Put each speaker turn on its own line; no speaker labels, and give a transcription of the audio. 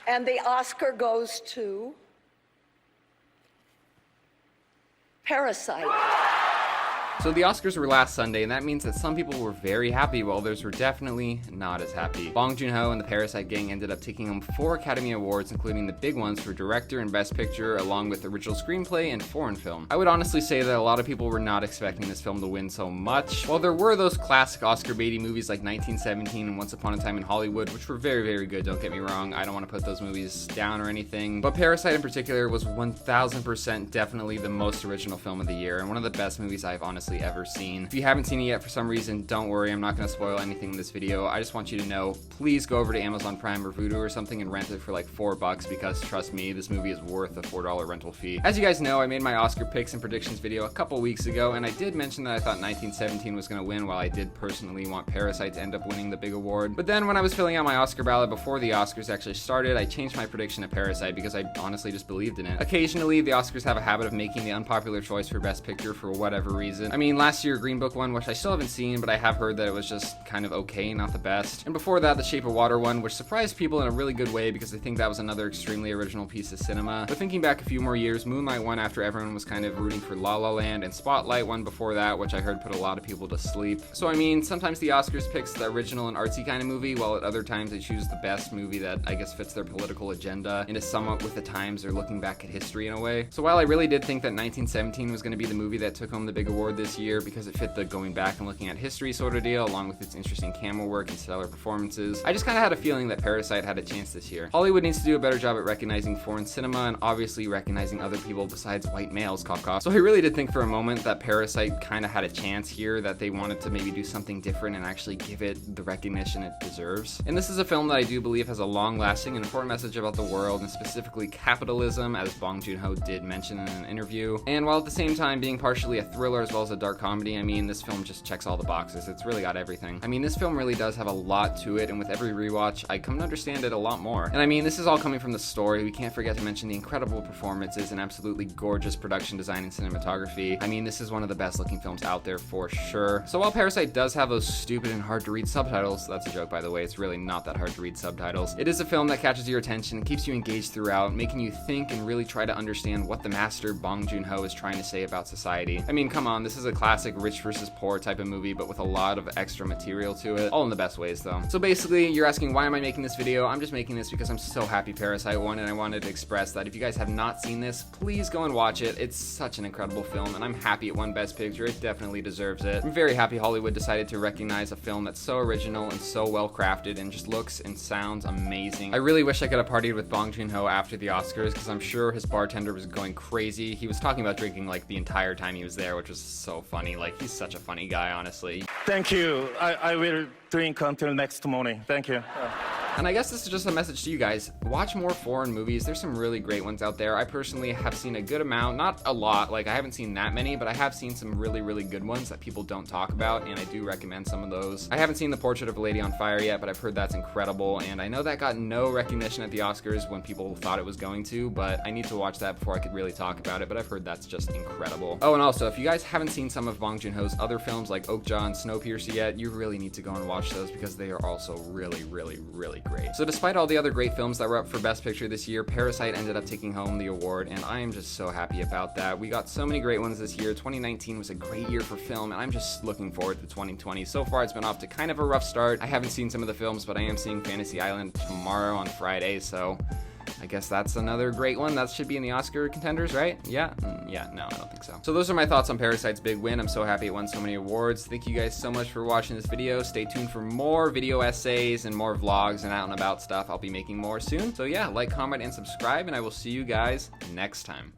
And the Oscar goes to Parasite.
So the Oscars were last Sunday, and that means that some people were very happy, while others were definitely not as happy. Bong Joon Ho and the Parasite gang ended up taking home 4 Academy Awards, including the big ones for Director and Best Picture, along with Original Screenplay and Foreign Film. I would honestly say that a lot of people were not expecting this film to win so much. While there were those classic Oscar-baity movies like 1917 and Once Upon a Time in Hollywood, which were very, very good, don't get me wrong, I don't want to put those movies down or anything, but Parasite in particular was 1000% definitely the most original film of the year, and one of the best movies I've honestly ever seen. If you haven't seen it yet for some reason, don't worry, I'm not going to spoil anything in this video. I just want you to know, please go over to Amazon Prime or Vudu or something and rent it for like $4, because trust me, this movie is worth a $4 rental fee. As you guys know, I made my Oscar picks and predictions video a couple weeks ago, and I did mention that I thought 1917 was going to win, while I did personally want Parasite to end up winning the big award. But then when I was filling out my Oscar ballot before the Oscars actually started, I changed my prediction to Parasite because I honestly just believed in it. Occasionally, the Oscars have a habit of making the unpopular choice for Best Picture for whatever reason. I mean, last year Green Book won, which I still haven't seen, but I have heard that it was just kind of okay, not the best. And before that, The Shape of Water won, which surprised people in a really good way because I think that was another extremely original piece of cinema. But thinking back a few more years, Moonlight won after everyone was kind of rooting for La La Land, and Spotlight won before that, which I heard put a lot of people to sleep. So I mean, sometimes the Oscars picks the original and artsy kind of movie, while at other times they choose the best movie that I guess fits their political agenda and is somewhat with the times or looking back at history in a way. So while I really did think that 1917 was going to be the movie that took home the big award this year because it fit the going back and looking at history sort of deal, along with its interesting camera work and stellar performances, I just kind of had a feeling that Parasite had a chance this year. Hollywood needs to do a better job at recognizing foreign cinema and obviously recognizing other people besides white males, cough cough. So I really did think for a moment that Parasite kind of had a chance here, that they wanted to maybe do something different and actually give it the recognition it deserves. And this is a film that I do believe has a long-lasting and important message about the world, and specifically capitalism, as Bong Joon Ho did mention in an interview. And while at the same time being partially a thriller as well as a dark comedy, I mean, this film just checks all the boxes. It's really got everything. I mean, this film really does have a lot to it, and with every rewatch, I come to understand it a lot more. And I mean, this is all coming from the story. We can't forget to mention the incredible performances and absolutely gorgeous production design and cinematography. I mean, this is one of the best looking films out there for sure. So while Parasite does have those stupid and hard to read subtitles, that's a joke by the way, it's really not that hard to read subtitles, it is a film that catches your attention and keeps you engaged throughout, making you think and really try to understand what the master Bong Joon Ho is trying to say about society. I mean, come on, this is a classic rich versus poor type of movie, but with a lot of extra material to it, all in the best ways though. So basically, you're asking why am I making this video? I'm just making this because I'm so happy Parasite won, and I wanted to express that if you guys have not seen this, please go and watch it. It's such an incredible film, and I'm happy it won Best Picture. It definitely deserves it. I'm very happy Hollywood decided to recognize a film that's so original and so well crafted and just looks and sounds amazing. I really wish I could have partied with Bong Joon Ho after the Oscars, because I'm sure his bartender was going crazy. He was talking about drinking like the entire time he was there, which was so funny. Like, he's such a funny guy, honestly.
Thank you. I will drink until next morning. Thank you.
And I guess this is just a message to you guys. Watch more foreign movies. There's some really great ones out there. I personally have seen a good amount, not a lot, like I haven't seen that many, but I have seen some really, really good ones that people don't talk about, and I do recommend some of those. I haven't seen The Portrait of a Lady on Fire yet, but I've heard that's incredible, and I know that got no recognition at the Oscars when people thought it was going to, but I need to watch that before I could really talk about it, but I've heard that's just incredible. Oh, and also, if you guys haven't seen some of Bong Joon Ho's other films like Okja and Snowpiercer yet, you really need to go and watch those because they are also really, really, really great. So despite all the other great films that were up for Best Picture this year, Parasite ended up taking home the award, and I am just so happy about that. We got so many great ones this year. 2019 was a great year for film, and I'm just looking forward to 2020. So far, it's been off to kind of a rough start. I haven't seen some of the films, but I am seeing Fantasy Island tomorrow on Friday, so I guess that's another great one. That should be in the Oscar contenders, right? Yeah? Yeah, no, I don't think so. So those are my thoughts on Parasite's big win. I'm so happy it won so many awards. Thank you guys so much for watching this video. Stay tuned for more video essays and more vlogs and out and about stuff. I'll be making more soon. So yeah, like, comment, and subscribe, and I will see you guys next time.